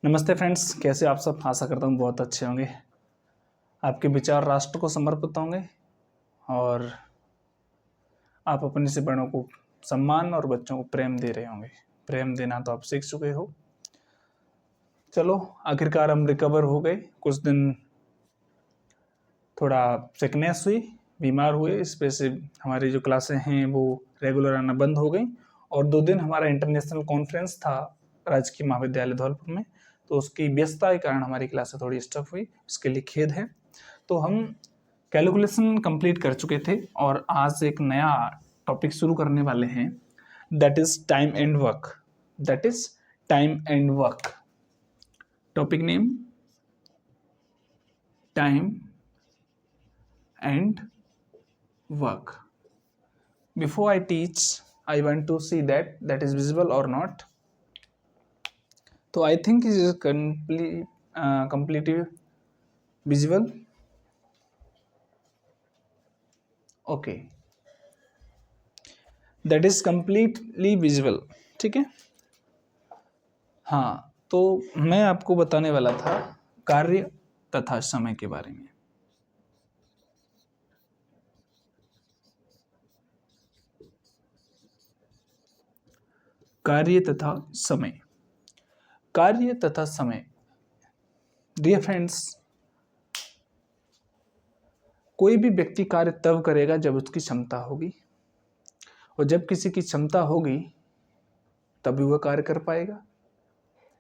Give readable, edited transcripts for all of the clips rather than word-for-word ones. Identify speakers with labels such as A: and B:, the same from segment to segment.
A: नमस्ते फ्रेंड्स, कैसे आप सब। आशा करता हूँ बहुत अच्छे होंगे। आपके विचार राष्ट्र को समर्पित होंगे और आप अपने से बड़ों को सम्मान और बच्चों को प्रेम दे रहे होंगे। प्रेम देना तो आप सीख चुके हो। चलो, आखिरकार हम रिकवर हो गए। कुछ दिन थोड़ा सिकनेस हुई, बीमार हुए, इस वजह से हमारी जो क्लासें हैं वो रेगुलर आना बंद हो गई। और 2 दिन हमारा इंटरनेशनल कॉन्फ्रेंस था राजकीय महाविद्यालय धौलपुर में, तो उसकी व्यस्तता के कारण हमारी क्लासें थोड़ी स्टफ हुई, इसके लिए खेद है। तो हम कैलकुलेशन कंप्लीट कर चुके थे और आज एक नया टॉपिक शुरू करने वाले हैं, that is time and work. That is time and work. Topic name time and work. Before I teach, I want to see that is visible or not. So I think it is completely visible. Okay, that is completely visible. ठीक है। हाँ, तो मैं आपको बताने वाला था कार्य तथा समय के बारे में। कार्य तथा समय। कार्य तथा समय, डियर फ्रेंड्स, कोई भी व्यक्ति कार्य तब करेगा जब उसकी क्षमता होगी, और जब किसी की क्षमता होगी तभी वह कार्य कर पाएगा,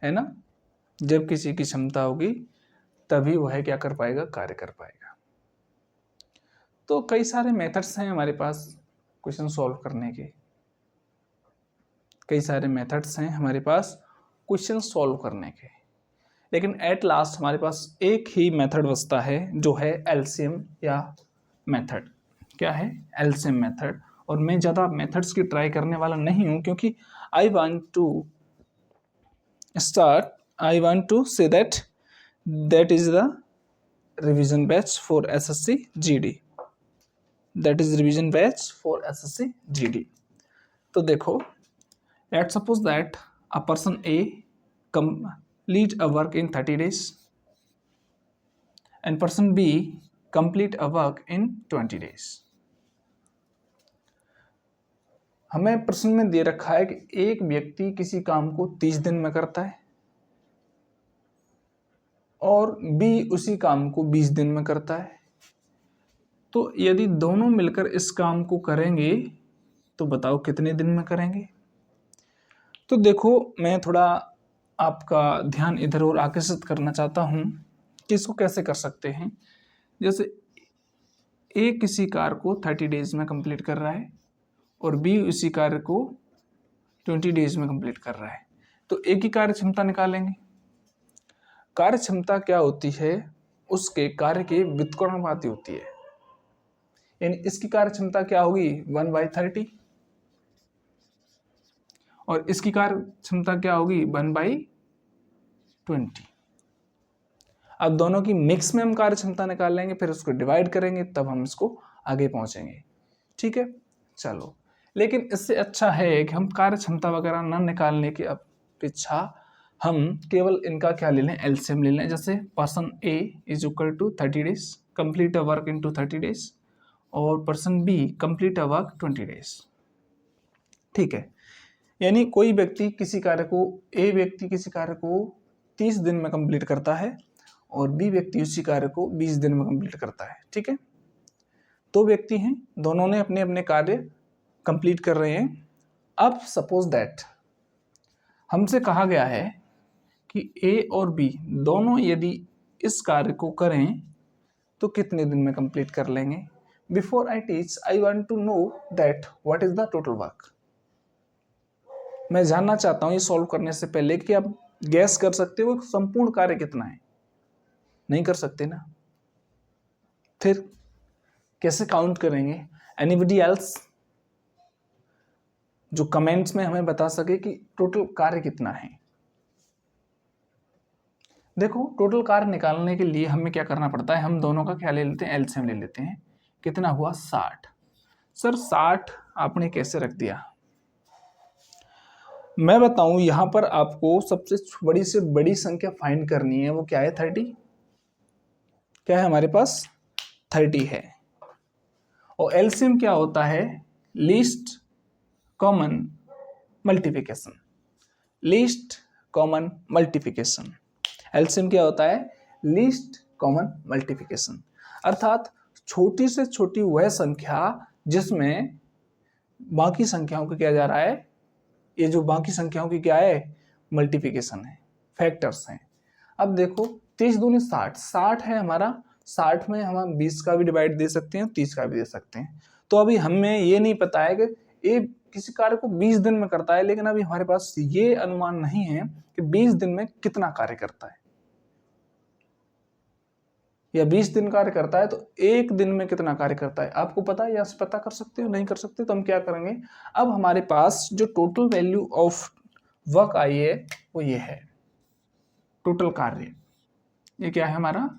A: है ना। जब किसी की क्षमता होगी तभी वह क्या कर पाएगा, कार्य कर पाएगा। तो कई सारे मेथड्स हैं हमारे पास क्वेश्चन सॉल्व करने के। कई सारे मेथड्स हैं हमारे पास क्वेश्चन सॉल्व करने के, लेकिन एट लास्ट हमारे पास एक ही मेथड बचता है, जो है एलसीएम या मेथड। क्या है? LCM method. और मैं ज़्यादा मेथड्स की ट्राई करने वाला नहीं हूँ, क्योंकि I want to say that is the revision batch for SSC GD. That is revision batch for SSC GD. तो देखो, let's suppose that a person A complete a work in 30 days and person B complete a work in 20 days. हमें प्रश्न में दे रखा है कि एक व्यक्ति किसी काम को 30 दिन में करता है और B उसी काम को 20 दिन में करता है। तो यदि दोनों मिलकर इस काम को करेंगे तो बताओ कितने दिन में करेंगे। तो देखो, मैं थोड़ा आपका ध्यान इधर और आकर्षित करना चाहता हूँ कि इसको कैसे कर सकते हैं। जैसे ए किसी कार्य को 30 डेज में कंप्लीट कर रहा है और बी उसी कार्य को 20 डेज में कंप्लीट कर रहा है, तो ए की कार्य क्षमता निकालेंगे। कार्य क्षमता क्या होती है? उसके कार्य के व्युत्क्रमानुपाती होती है। यानी इसकी कार्य क्षमता क्या होगी? 1/30, और इसकी कार्य क्षमता क्या होगी? 1/20। अब दोनों की मिक्स में हम कार्य क्षमता निकाल लेंगे, फिर उसको डिवाइड करेंगे, तब हम इसको आगे पहुंचेंगे। ठीक है, चलो। लेकिन इससे अच्छा है कि हम कार्य क्षमता वगैरह न निकालने की अपेक्षा हम केवल इनका क्या ले लें? एलसीएम ले लें। जैसे person A is equal to 30 days, complete a work in 30 days, और person B complete a work 20 days. ठीक है, यानी कोई व्यक्ति किसी कार्य को, ए व्यक्ति किसी कार्य को 30 दिन में कंप्लीट करता है और बी व्यक्ति उसी कार्य को 20 दिन में कंप्लीट करता है। ठीक है, 2 व्यक्ति हैं, दोनों ने अपने अपने कार्य कंप्लीट कर रहे हैं। अब सपोज दैट हमसे कहा गया है कि ए और बी दोनों यदि इस कार्य को करें तो कितने दिन में कंप्लीट कर लेंगे। Before I teach, I want to know that what is the total work. मैं जानना चाहता हूँ ये सॉल्व करने से पहले कि आप गैस कर सकते हो संपूर्ण कार्य कितना है। नहीं कर सकते ना, फिर कैसे काउंट करेंगे? एनीबडी एल्स जो कमेंट्स में हमें बता सके कि टोटल कार्य कितना है। देखो, टोटल कार्य निकालने के लिए हमें क्या करना पड़ता है? हम दोनों का क्या ले लेते हैं? एलसीएम ले लेते हैं। कितना हुआ? 60। सर 60 आपने कैसे रख दिया? मैं बताऊं, यहां पर आपको सबसे बड़ी से बड़ी संख्या फाइंड करनी है, वो क्या है 30। क्या है हमारे पास 30 है। और एलसीएम क्या होता है, least common multiplication. Least common multiplication, LCM क्या होता है, लीस्ट कॉमन मल्टीप्लिकेशन। अर्थात छोटी से छोटी वह संख्या जिसमें बाकी संख्याओं को किया जा रहा है, ये जो बाकी संख्याओं की क्या है, मल्टीप्लिकेशन है, फैक्टर्स हैं। अब देखो 30 दूनी 60, 60 है हमारा, 60 में हम 20 का भी डिवाइड दे सकते हैं, 30 का भी दे सकते हैं। तो अभी हमें ये नहीं पता है कि ये किसी कार्य को 20 दिन में करता है, लेकिन अभी हमारे पास ये अनुमान नहीं है कि 20 दिन में कितना कार्य करता है, या 20 दिन कार्य करता है तो एक दिन में कितना कार्य करता है। आपको पता है, या पता कर सकते हो, नहीं कर सकते तो हम क्या करेंगे, अब हमारे पास जो total value of work I है वो ये है, टोटल कार्य। ये क्या है हमारा,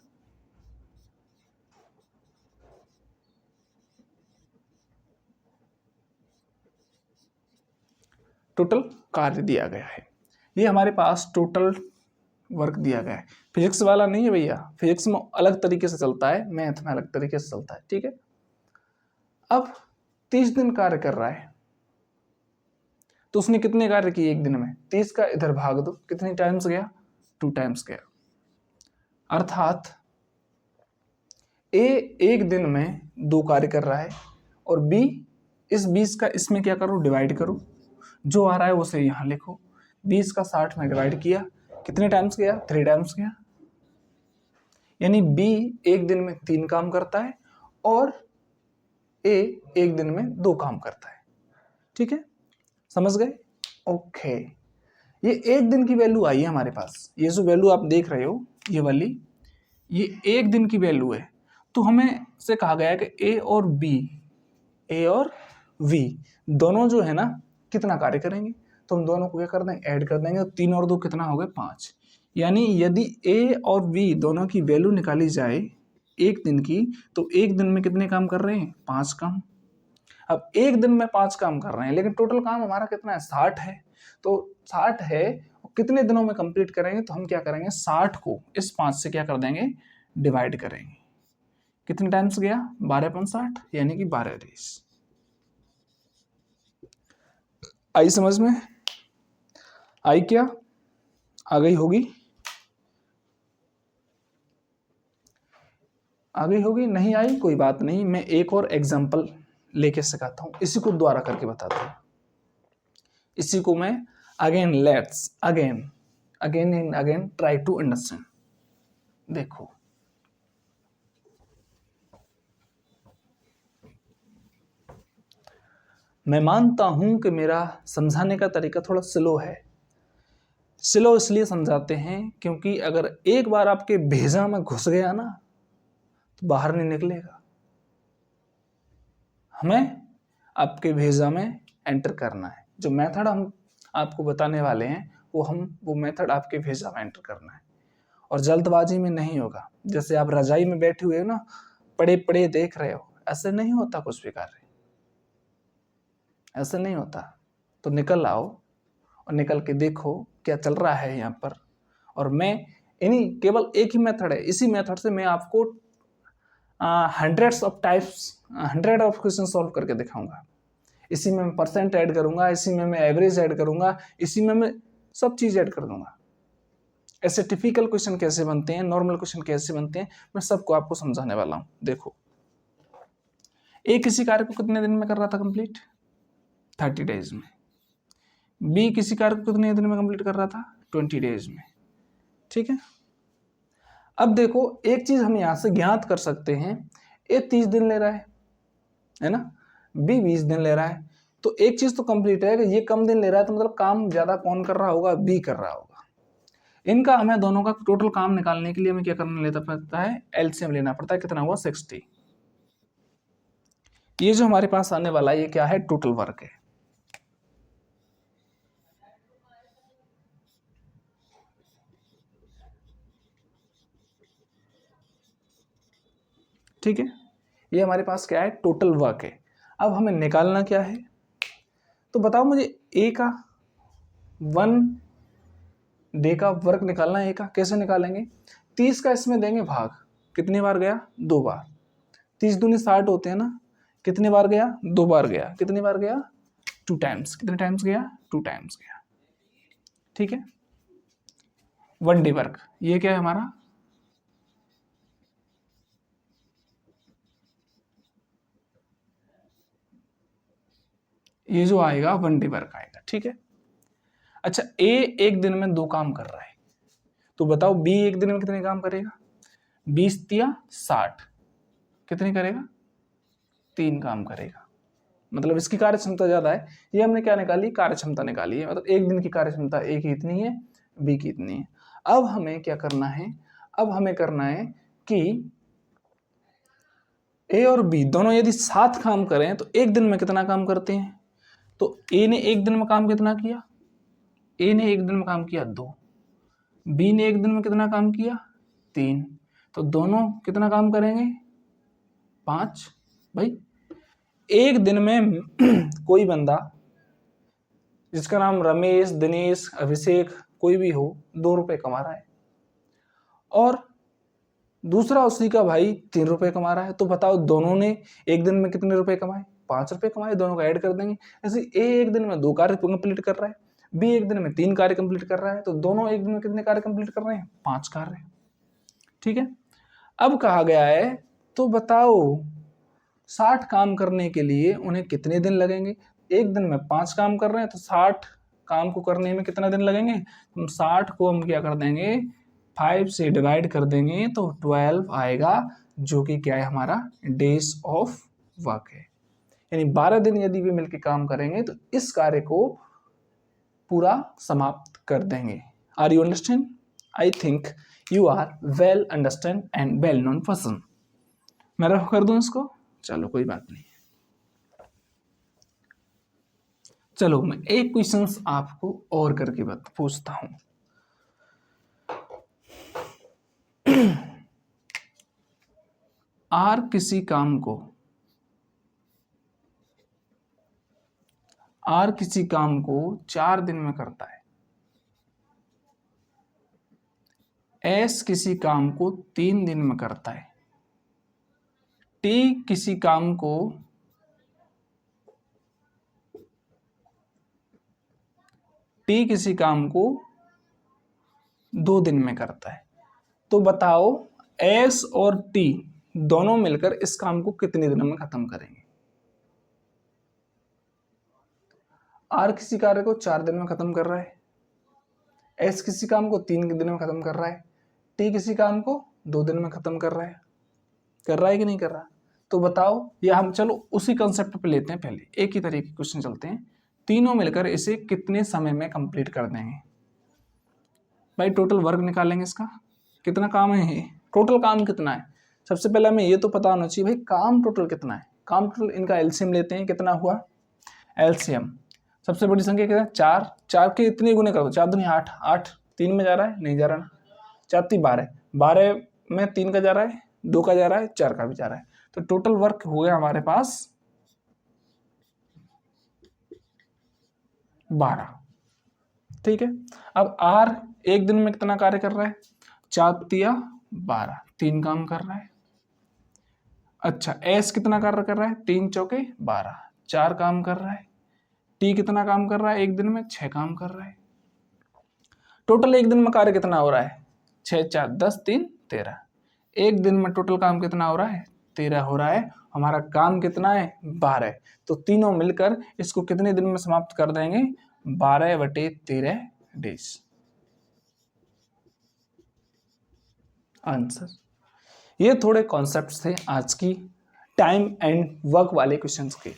A: टोटल कार्य दिया गया है। ये हमारे पास टोटल वर्क दिया गया है। फिजिक्स वाला नहीं है भैया, फिजिक्स में अलग तरीके से चलता है, मैथ में अलग तरीके से चलता है, ठीक है। अब 30 दिन कार्य कर रहा है, तो उसने कितने कार्य किए एक दिन में, 30 का इधर भाग दो, कितनी टाइम्स गया, 2 टाइम्स गया। अर्थात ए एक दिन में 2 कार्य कर रहा है, और बी इस 20 का इसमें क्या करो, डिवाइड करो, जो आ रहा है उसे यहां लिखो। 20 का 60 में डिवाइड किया, कितने टाइम्स गया, 3 टाइम्स गया। यानी बी एक दिन में 3 काम करता है, और ए एक दिन में 2 काम करता है, ठीक है, समझ गए। ओके, ये एक दिन की वैल्यू आई है हमारे पास, ये जो वैल्यू आप देख रहे हो ये वाली, ये एक दिन की वैल्यू है। तो हमें से कहा गया है कि ए और बी, ए और वी दोनों जो है ना कितना कार्य करेंगे, तो हम दोनों को क्या कर देंगे, ऐड कर देंगे। 3 और 2 कितना हो गए, 5। यानी यदि ए और बी दोनों की वैल्यू निकाली जाए एक दिन की, तो एक दिन में कितने काम कर रहे हैं, 5 काम। अब एक दिन में 5 काम कर रहे हैं, लेकिन टोटल काम हमारा कितना है, 60 है। तो 60 है, कितने दिनों में कंप्लीट करेंगे, तो हम क्या करेंगे, 60 को इस 5 से क्या कर देंगे, डिवाइड करेंगे। कितने टाइम्स गया, 12×60, यानी कि 12 डेज। आई समझ में, आई क्या, आ गई होगी, आ गई होगी, नहीं आई कोई बात नहीं, मैं एक और एग्जांपल लेके सिखाता हूं, इसी को द्वारा करके बताता हूं। इसी को मैं again, let's again again and again try to understand. देखो, मैं मानता हूं कि मेरा समझाने का तरीका थोड़ा स्लो है। स्लो इसलिए समझाते हैं क्योंकि अगर एक बार आपके भेजा में घुस गया ना तो बाहर नहीं निकलेगा। हमें आपके भेजा में एंटर करना है। जो मेथड हम आपको बताने वाले हैं वो मेथड आपके भेजा में एंटर करना है, और जल्दबाजी में नहीं होगा। जैसे आप रजाई में बैठे हुए हो ना, पड़े पड़े देख रहे हो, ऐसे नहीं होता कुछ भी कार्य, ऐसे नहीं होता। तो निकल आओ और निकल के देखो क्या चल रहा है यहाँ पर। और मैं इन्हीं केवल एक ही मेथड है, इसी मेथड से मैं आपको hundreds of types, 100 of question solve करके दिखाऊंगा। इसी में मैं परसेंट ऐड करूंगा, इसी में मैं एवरेज ऐड करूंगा, इसी में मैं सब चीज ऐड कर दूंगा। ऐसे टिपिकल क्वेश्चन कैसे बनते हैं, नॉर्मल क्वेश्चन कैसे बनते हैं, मैं सबको आपको समझाने वाला हूं। देखो, ए किसी कार्य को कितने दिन में कर रहा था कंप्लीट, 30 डेज में। बी किसी कार्य को कितने दिन में कंप्लीट कर रहा था, 20 डेज में, ठीक है। अब देखो, एक चीज हम यहां से ज्ञात कर सकते हैं, ए 30 दिन ले रहा है ना, बी 20 दिन ले रहा है। तो एक चीज तो कंप्लीट है कि ये कम दिन ले रहा है, तो मतलब काम ज्यादा कौन कर रहा होगा, बी कर रहा होगा। इनका हमें दोनों का टोटल काम निकालने के लिए हमें क्या करना लेता पड़ता है, एलसीएम लेना पड़ता है। कितना हुआ, 60। ये जो हमारे पास आने वाला है ये क्या है, टोटल वर्क है। ठीक है, ये हमारे पास क्या है, टोटल वर्क है। अब हमें निकालना क्या है, तो बताओ मुझे ए का 1 डे का वर्क निकालना है ए का। कैसे निकालेंगे? 30 का इसमें देंगे भाग, कितनी बार गया? 2 बार। 30 दूनी 60 होते हैं ना, कितने बार गया? 2 बार गया। कितनी बार गया? 2 टाइम्स। कितने टाइम्स गया? 2 टाइम्स गया। ठीक है, 1 डे वर्क। ये क्या है हमारा? ये जो आएगा 1 डे वर्क आएगा। ठीक है, अच्छा ए एक दिन में 2 काम कर रहा है, तो बताओ बी एक दिन में कितने काम करेगा? 20 या 60, कितने करेगा? 3 काम करेगा। मतलब इसकी कार्य क्षमता ज्यादा है। ये हमने क्या निकाली? कार्य क्षमता निकाली है। मतलब एक दिन की कार्य क्षमता ए की इतनी है, बी की इतनी है। अब हमें क्या करना है? अब हमें करना है कि ए और बी दोनों यदि साथ काम करें तो एक दिन में कितना काम करते हैं? तो ए ने एक दिन में काम कितना किया? ए ने एक दिन में काम किया 2, बी ने एक दिन में कितना काम किया? 3। तो दोनों कितना काम करेंगे? 5। भाई एक दिन में कोई बंदा जिसका नाम रमेश, दिनेश, अभिषेक कोई भी हो 2 रुपए कमा रहा है, और दूसरा उसी का भाई 3 रुपए कमा रहा है। तो बताओ दोनों ने एक दिन में कितने रुपए कमाए? 5 रुपए कमाए। दोनों को ऐड कर देंगे। ऐसे ए एक दिन में 2 कार्य कंप्लीट कर रहा है, बी एक दिन में 3 कार्य कंप्लीट कर रहा है, तो दोनों एक दिन में कितने कार्य कंप्लीट कर रहे हैं? 5 कार्य। ठीक है, अब कहा गया है तो बताओ 60 काम करने के लिए उन्हें कितने दिन लगेंगे? एक दिन में 5 काम कर रहे हैं, तो 60 काम को करने में कितना दिन लगेंगे? हम 60 को हम क्या कर देंगे? 5 से डिवाइड कर देंगे तो 12 आएगा, जो कि क्या है हमारा? डेज ऑफ वर्क है। यानी 12 दिन यदि वे मिलकर काम करेंगे तो इस कार्य को पूरा समाप्त कर देंगे। Are you understand? I think you are well understand and well known person. मैं रफ कर दूं इसको? चलो कोई बात नहीं। चलो मैं एक क्वेश्चंस आपको और करके पूछता हूं। आर किसी काम को 4 दिन में करता है, एस किसी काम को 3 दिन में करता है, टी किसी काम को 2 दिन में करता है। तो बताओ एस और टी दोनों मिलकर इस काम को कितने दिनों में खत्म करेंगे? आर किसी कार्य को 4 दिन में खत्म कर रहा है, एस किसी काम को 3 दिन में खत्म कर रहा है, टी किसी काम को 2 दिन में खत्म कर रहा है कि नहीं कर रहा? तो बताओ, या हम चलो उसी कंसेप्ट पे लेते हैं, पहले एक ही तरीके के क्वेश्चन चलते हैं। तीनों मिलकर इसे कितने समय में कंप्लीट कर देंगे? भाई टोटल वर्क निकालेंगे इसका, कितना काम है, टोटल काम कितना है? सबसे पहले हमें ये तो पता होना चाहिए भाई काम टोटल कितना है। काम टोटल, इनका एलसीएम लेते हैं, कितना हुआ? एलसीएम सबसे बड़ी संख्या क्या है? 4। 4 के इतने गुने कर दो, 4 दूनी 8, 8 3 में जा रहा है, नहीं जा रहा ना, 4 3 12, 12 में 3 का जा रहा है, 2 का जा रहा है, 4 का भी जा रहा है। तो टोटल वर्क हो गया हमारे पास 12। ठीक है, अब आर एक दिन में कितना कार्य कर रहा है? 4 तिया 12, 3 काम कर रहा है। अच्छा एस कितना कार्य कर रहा है? 3 चौके 12, 4 काम कर रहा है। टी कितना काम कर रहा है? एक दिन में 6 काम कर रहा है। टोटल एक दिन में कार्य कितना हो रहा है? 6 4 10 3 13। एक दिन में टोटल काम कितना हो रहा है? 13 हो रहा है। हमारा काम कितना है? 12। तो तीनों मिलकर इसको कितने दिन में समाप्त कर देंगे? 12/13 डेज। आंसर। ये थोड़े कॉन्सेप्ट्स थे आज की टाइम एंड वर्क वाले क्वेश्चंस के,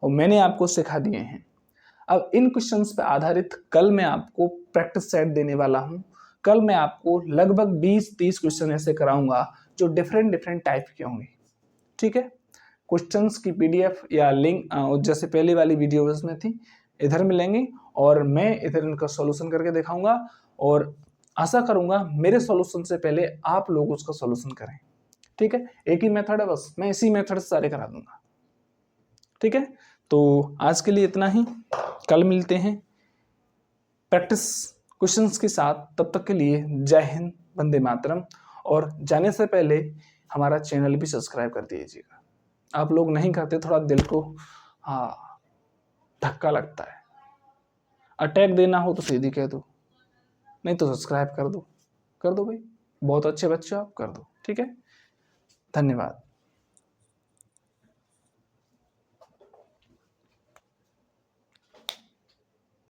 A: और मैंने आपको सिखा दिए हैं। अब इन क्वेश्चंस पर आधारित कल मैं आपको प्रैक्टिस सेट देने वाला हूं। कल मैं आपको लगभग 20-30 क्वेश्चन ऐसे कराऊंगा जो डिफरेंट टाइप के होंगे। ठीक है, क्वेश्चंस की पीडीएफ या लिंक जैसे पहले वाली वीडियोस में थी इधर मिलेंगे, और मैं इधर इनका सॉल्यूशन करके दिखाऊंगा, और आशा करूंगा मेरे सॉल्यूशन से पहले आप लोग उसका सॉल्यूशन करें। ठीक है, एक ही मेथड है, बस मैं इसी मेथड से सारे करा दूंगा। ठीक है, तो आज के लिए इतना ही, कल मिलते हैं प्रैक्टिस क्वेश्चंस के साथ। तब तक के लिए जय हिंद, वंदे मातरम। और जाने से पहले हमारा चैनल भी सब्सक्राइब कर दीजिएगा। आप लोग नहीं करते, थोड़ा दिल को धक्का लगता है। अटैक देना हो तो सीधी कह दो, नहीं तो सब्सक्राइब कर दो भाई, बहुत अच्छे बच्चे आप, कर दो। ठीक है, धन्यवाद।